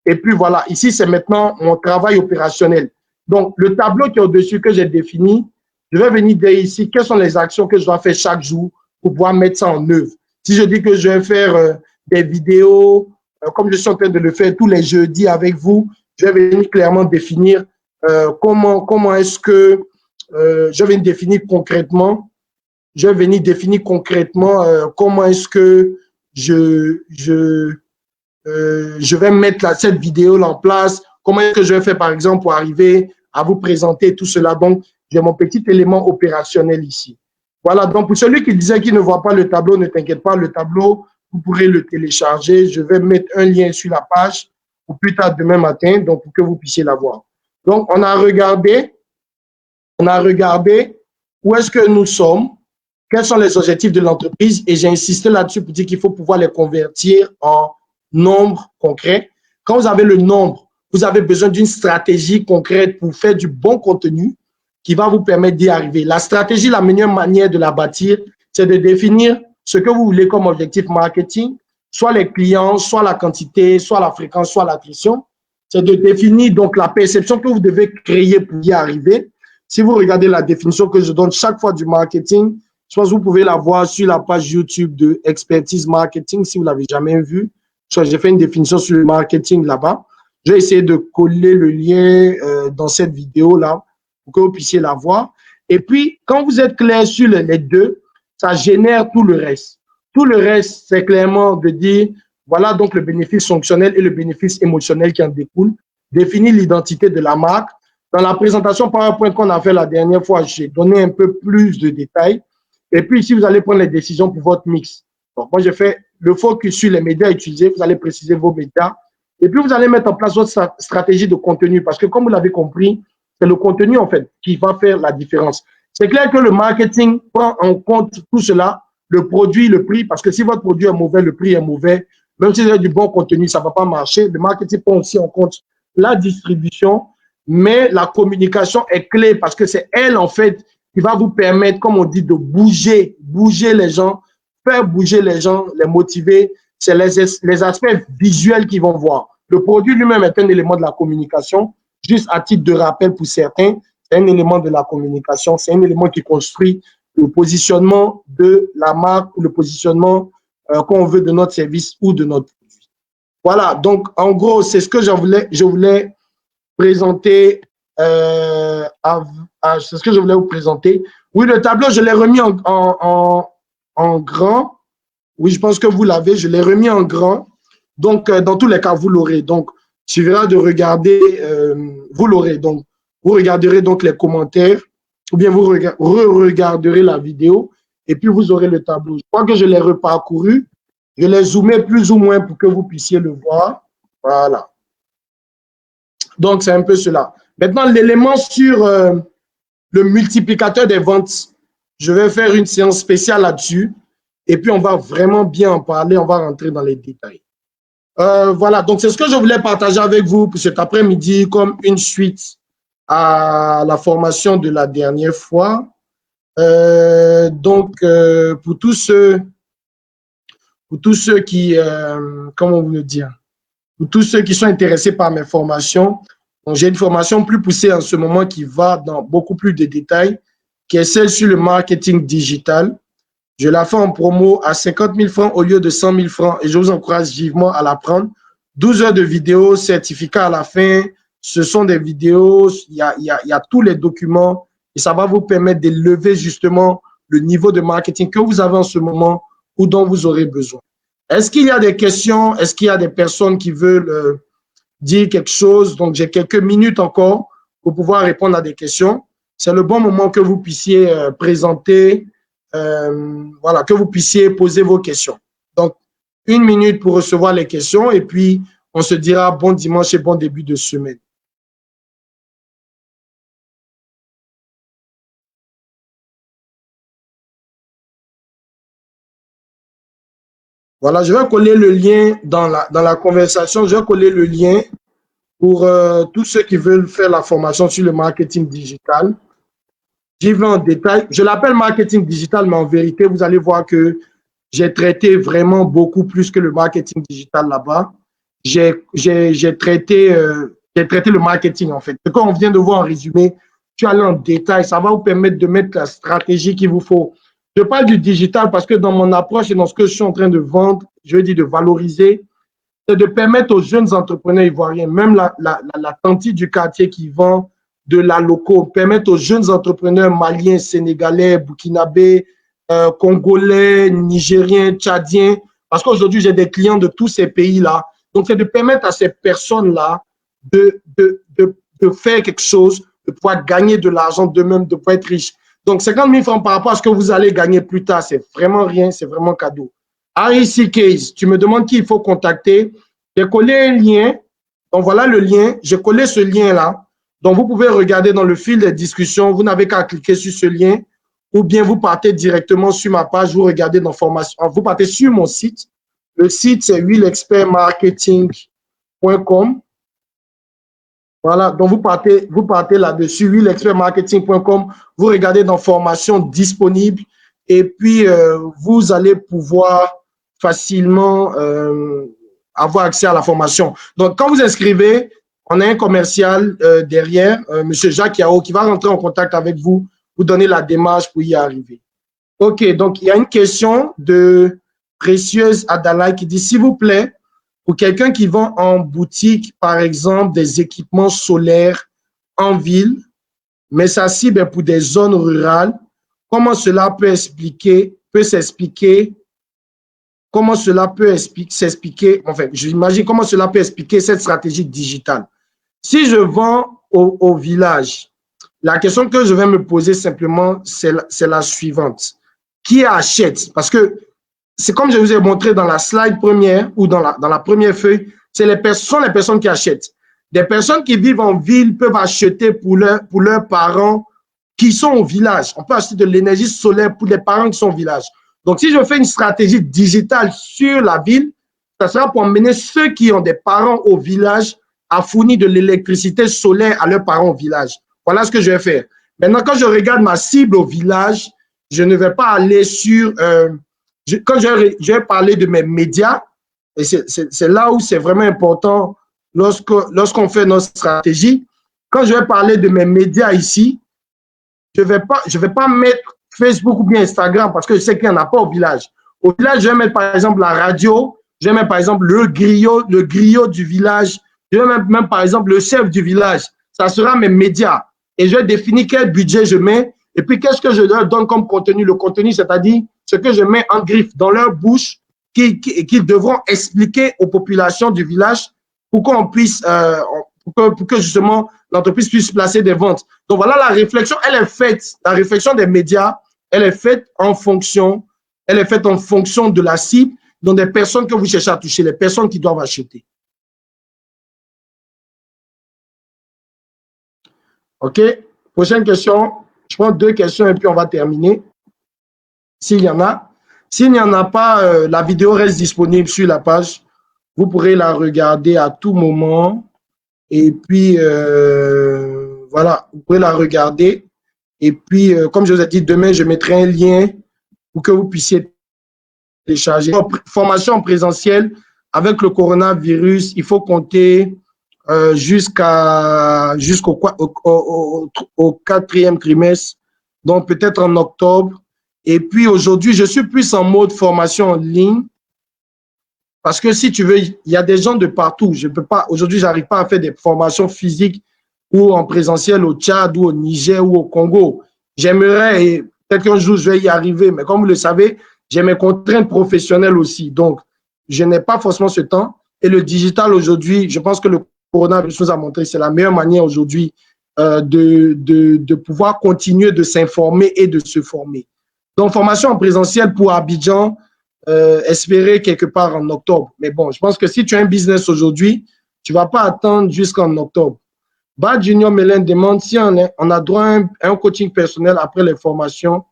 Et puis, voilà, ici, c'est maintenant mon travail opérationnel. Donc, le tableau qui est au-dessus que j'ai défini, je vais venir dire ici quelles sont les actions que je dois faire chaque jour pour pouvoir mettre ça en œuvre. Si je dis que je vais faire des vidéos, comme je suis en train de le faire tous les jeudis avec vous, je vais venir clairement définir comment est-ce que je vais définir concrètement, comment est-ce que je vais mettre cette vidéo-là en place, comment est-ce que je vais faire par exemple pour arriver à vous présenter tout cela. Donc, j'ai mon petit élément opérationnel ici. Voilà, donc pour celui qui disait qu'il ne voit pas le tableau, ne t'inquiète pas, le tableau, vous pourrez le télécharger. Je vais mettre un lien sur la page pour plus tard demain matin, donc pour que vous puissiez la voir. Donc, on a regardé où est-ce que nous sommes, quels sont les objectifs de l'entreprise et j'ai insisté là-dessus pour dire qu'il faut pouvoir les convertir en nombre concret. Quand vous avez le nombre, vous avez besoin d'une stratégie concrète pour faire du bon contenu qui va vous permettre d'y arriver. La stratégie, la meilleure manière de la bâtir, c'est de définir ce que vous voulez comme objectif marketing, soit les clients, soit la quantité, soit la fréquence, soit l'attrition. C'est de définir donc la perception que vous devez créer pour y arriver. Si vous regardez la définition que je donne chaque fois du marketing, soit vous pouvez la voir sur la page YouTube de Expertise Marketing si vous ne l'avez jamais vue. J'ai fait une définition sur le marketing là-bas. Je vais essayer de coller le lien dans cette vidéo-là pour que vous puissiez la voir. Et puis, quand vous êtes clair sur les deux, ça génère tout le reste. Tout le reste, c'est clairement de dire, voilà donc le bénéfice fonctionnel et le bénéfice émotionnel qui en découle. Définir l'identité de la marque. Dans la présentation PowerPoint qu'on a fait la dernière fois, j'ai donné un peu plus de détails. Et puis, ici, vous allez prendre les décisions pour votre mix. Donc, moi, j'ai fait le focus sur les médias utilisés. Vous allez préciser vos médias. Et puis, vous allez mettre en place votre stratégie de contenu. Parce que, comme vous l'avez compris, c'est le contenu, en fait, qui va faire la différence. C'est clair que le marketing prend en compte tout cela, le produit, le prix. Parce que si votre produit est mauvais, le prix est mauvais. Même si vous avez du bon contenu, ça ne va pas marcher. Le marketing prend aussi en compte la distribution. Mais la communication est clé parce que c'est elle, en fait, qui va vous permettre, comme on dit, de bouger les gens, faire bouger les gens, les motiver. C'est les aspects visuels qu'ils vont voir. Le produit lui-même est un élément de la communication. Juste à titre de rappel pour certains, c'est un élément de la communication. C'est un élément qui construit le positionnement de la marque ou le positionnement qu'on veut de notre service ou de notre produit. Voilà, donc en gros, c'est ce que je voulais présenter. C'est ce que je voulais vous présenter. Oui, le tableau, je l'ai remis en grand. Oui, je pense que vous l'avez. Je l'ai remis en grand. Donc, dans tous les cas, vous l'aurez. Donc, il suffira de regarder. Vous l'aurez. Donc, vous regarderez donc les commentaires ou bien vous regarderez la vidéo et puis vous aurez le tableau. Je crois que je l'ai reparcouru. Je l'ai zoomé plus ou moins pour que vous puissiez le voir. Voilà. Donc, c'est un peu cela. Maintenant, l'élément sur le multiplicateur des ventes, je vais faire une séance spéciale là-dessus. Et puis, on va vraiment bien en parler. On va rentrer dans les détails. Voilà, donc c'est ce que je voulais partager avec vous pour cet après-midi comme une suite à la formation de la dernière fois. Pour tous ceux qui, comment vous le dire, pour tous ceux qui sont intéressés par mes formations, j'ai une formation plus poussée en ce moment qui va dans beaucoup plus de détails, qui est celle sur le marketing digital. Je la fais en promo à 50 000 francs au lieu de 100 000 francs et je vous encourage vivement à la prendre. 12 heures de vidéo, certificat à la fin. Ce sont des vidéos, il y a tous les documents et ça va vous permettre de lever justement le niveau de marketing que vous avez en ce moment ou dont vous aurez besoin. Est-ce qu'il y a des questions? Est-ce qu'il y a des personnes qui veulent dire quelque chose? Donc, j'ai quelques minutes encore pour pouvoir répondre à des questions. C'est le bon moment que vous puissiez présenter, voilà, que vous puissiez poser vos questions. Donc, 1 minute pour recevoir les questions et puis on se dira bon dimanche et bon début de semaine. Voilà, je vais coller le lien dans la conversation. Je vais coller le lien pour tous ceux qui veulent faire la formation sur le marketing digital. J'y vais en détail. Je l'appelle marketing digital, mais en vérité, vous allez voir que j'ai traité vraiment beaucoup plus que le marketing digital là-bas. J'ai traité le marketing, en fait. Ce qu'on vient de voir en résumé, tu allé en détail. Ça va vous permettre de mettre la stratégie qu'il vous faut. Je parle du digital parce que dans mon approche et dans ce que je suis en train de vendre, je veux dire de valoriser, c'est de permettre aux jeunes entrepreneurs ivoiriens, même la tante du quartier qui vend de la loco, permettre aux jeunes entrepreneurs maliens, sénégalais, burkinabés, congolais, nigériens, tchadiens, parce qu'aujourd'hui, j'ai des clients de tous ces pays-là. Donc, c'est de permettre à ces personnes-là de faire quelque chose, de pouvoir gagner de l'argent d'eux-mêmes, de pouvoir être riches. Donc, 50 000 francs par rapport à ce que vous allez gagner plus tard, c'est vraiment rien, c'est vraiment cadeau. REC Case, tu me demandes qui il faut contacter. J'ai collé un lien. Donc, voilà le lien. J'ai collé ce lien-là. Donc, vous pouvez regarder dans le fil des discussions. Vous n'avez qu'à cliquer sur ce lien ou bien vous partez directement sur ma page. Vous regardez dans formation. Vous partez sur mon site. Le site, c'est willexpertmarketing.com. Voilà, donc vous partez là-dessus, willexpertmarketing.com, vous regardez dans formation disponible et puis vous allez pouvoir facilement avoir accès à la formation. Donc, quand vous inscrivez, on a un commercial derrière, M. Jacques Yao, qui va rentrer en contact avec vous, vous donner la démarche pour y arriver. OK, donc il y a une question de Précieuse Adala qui dit, s'il vous plaît, pour quelqu'un qui vend en boutique, par exemple, des équipements solaires en ville, mais sa cible est pour des zones rurales, comment cela peut s'expliquer, enfin, j'imagine comment cela peut expliquer cette stratégie digitale. Si je vends au village, la question que je vais me poser simplement, c'est la suivante. Qui achète? Parce que c'est comme je vous ai montré dans la slide première ou dans la première feuille, sont les personnes qui achètent. Des personnes qui vivent en ville peuvent acheter pour leurs parents qui sont au village. On peut acheter de l'énergie solaire pour les parents qui sont au village. Donc, si je fais une stratégie digitale sur la ville, ça sera pour emmener ceux qui ont des parents au village à fournir de l'électricité solaire à leurs parents au village. Voilà ce que je vais faire. Maintenant, quand je regarde ma cible au village, je ne vais pas aller sur... quand je vais parler de mes médias, et c'est là où c'est vraiment important lorsqu'on fait notre stratégie. Quand je vais parler de mes médias ici, je vais pas mettre Facebook ou bien Instagram parce que je sais qu'il n'y en a pas au village. Au village, je vais mettre par exemple la radio, je vais mettre par exemple le griot du village, je vais mettre même par exemple le chef du village. Ça sera mes médias. Et je vais définir quel budget je mets et puis qu'est-ce que je leur donne comme contenu. Le contenu, c'est-à-dire ce que je mets en griffe dans leur bouche qu'ils devront expliquer aux populations du village pour qu'on puisse, pour que justement l'entreprise puisse placer des ventes. Donc voilà, la réflexion, elle est faite, la réflexion des médias, elle est faite en fonction de la cible, donc des personnes que vous cherchez à toucher, les personnes qui doivent acheter. OK? Prochaine question. Je prends 2 questions et puis on va terminer. S'il y en a. S'il n'y en a pas, la vidéo reste disponible sur la page. Vous pourrez la regarder à tout moment. Et puis, voilà, vous pouvez la regarder. Et puis, comme je vous ai dit, demain, je mettrai un lien pour que vous puissiez télécharger. Formation en présentiel, avec le coronavirus, il faut compter jusqu'au 4e trimestre, donc peut-être en octobre. Et puis aujourd'hui, je suis plus en mode formation en ligne parce que si tu veux, il y a des gens de partout. Je peux pas, aujourd'hui, j'arrive pas à faire des formations physiques ou en présentiel au Tchad ou au Niger ou au Congo. J'aimerais, et peut-être qu'un jour, je vais y arriver, mais comme vous le savez, j'ai mes contraintes professionnelles aussi. Donc, je n'ai pas forcément ce temps. Et le digital aujourd'hui, je pense que le coronavirus nous a montré que c'est la meilleure manière aujourd'hui de pouvoir continuer de s'informer et de se former. Donc, formation en présentiel pour Abidjan, espérer quelque part en octobre. Mais bon, je pense que si tu as un business aujourd'hui, tu ne vas pas attendre jusqu'en octobre. Bad Junior Mélène demande si on a droit à un coaching personnel après les formations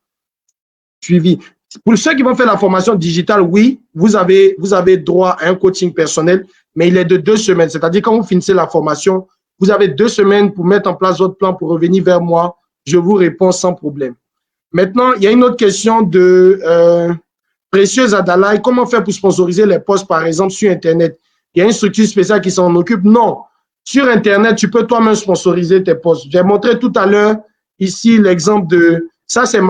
suivies. Pour ceux qui vont faire la formation digitale, oui, vous avez droit à un coaching personnel, mais il est de 2 semaines. C'est-à-dire, quand vous finissez la formation, vous avez 2 semaines pour mettre en place votre plan, pour revenir vers moi. Je vous réponds sans problème. Maintenant, il y a une autre question de Précieuse Adalaï. Comment faire pour sponsoriser les posts, par exemple, sur Internet? Il y a une structure spéciale qui s'en occupe? Non. Sur Internet, tu peux toi-même sponsoriser tes posts. J'ai montré tout à l'heure ici l'exemple de… Ça, c'est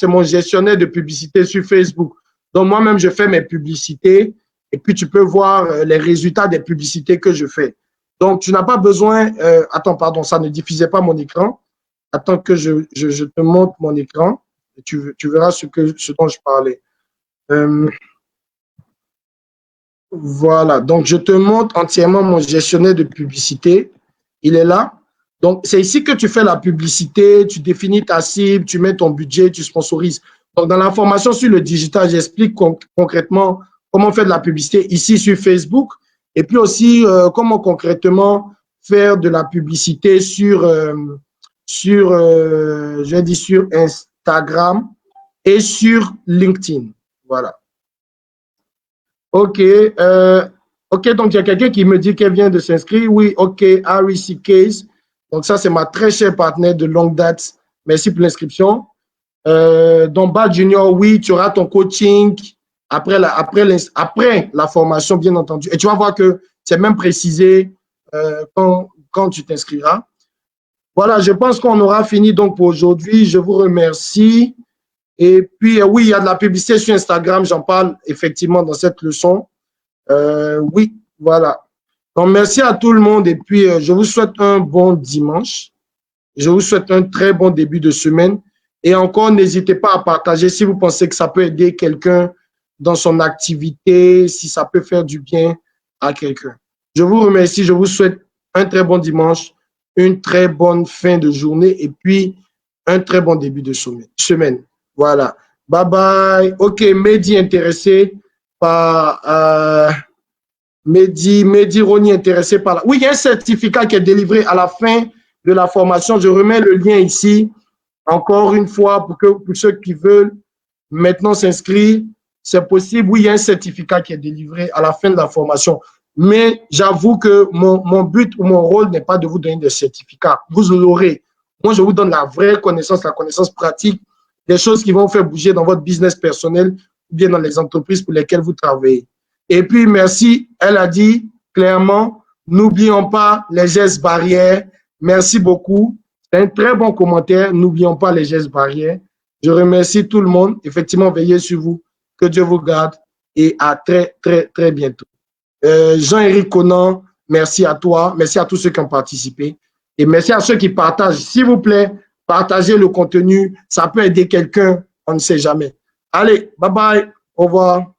mon gestionnaire de publicité sur Facebook. Donc, moi-même, je fais mes publicités et puis tu peux voir les résultats des publicités que je fais. Donc, tu n'as pas besoin… attends, pardon, ça ne diffusait pas mon écran. Attends que je te montre mon écran. Et tu verras ce dont je parlais. Voilà, donc je te montre entièrement mon gestionnaire de publicité. Il est là. Donc, c'est ici que tu fais la publicité, tu définis ta cible, tu mets ton budget, tu sponsorises. Donc, dans la formation sur le digital, j'explique concrètement comment faire de la publicité ici sur Facebook et puis aussi comment concrètement faire de la publicité sur Instagram et sur LinkedIn. Voilà. OK. OK, donc il y a quelqu'un qui me dit qu'elle vient de s'inscrire. Oui, OK, REC Case. Donc ça, c'est ma très chère partenaire de longue date. Merci pour l'inscription. Donc, Bad Junior, oui, tu auras ton coaching après la formation, bien entendu. Et tu vas voir que c'est même précisé quand tu t'inscriras. Voilà, je pense qu'on aura fini donc pour aujourd'hui. Je vous remercie. Et puis, oui, il y a de la publicité sur Instagram. J'en parle effectivement dans cette leçon. Oui, voilà. Donc, merci à tout le monde. Et puis, je vous souhaite un bon dimanche. Je vous souhaite un très bon début de semaine. Et encore, n'hésitez pas à partager si vous pensez que ça peut aider quelqu'un dans son activité, si ça peut faire du bien à quelqu'un. Je vous remercie. Je vous souhaite un très bon dimanche, une très bonne fin de journée et puis un très bon début de semaine. Voilà. Bye bye. OK, Mehdi intéressé par… Mehdi Roni intéressé par là. Oui, il y a un certificat qui est délivré à la fin de la formation. Je remets le lien ici, encore une fois, pour ceux qui veulent maintenant s'inscrire. C'est possible. Oui, il y a un certificat qui est délivré à la fin de la formation. Mais j'avoue que mon but ou mon rôle n'est pas de vous donner des certificats. Vous l'aurez. Moi, je vous donne la vraie connaissance, la connaissance pratique, des choses qui vont faire bouger dans votre business personnel ou bien dans les entreprises pour lesquelles vous travaillez. Et puis, merci, elle a dit clairement, n'oublions pas les gestes barrières. Merci beaucoup. C'est un très bon commentaire. N'oublions pas les gestes barrières. Je remercie tout le monde. Effectivement, veillez sur vous. Que Dieu vous garde et à très, très, très bientôt. Jean-Éric Conan, merci à toi. Merci à tous ceux qui ont participé. Et merci à ceux qui partagent. S'il vous plaît, partagez le contenu. Ça peut aider quelqu'un. On ne sait jamais. Allez, bye bye. Au revoir.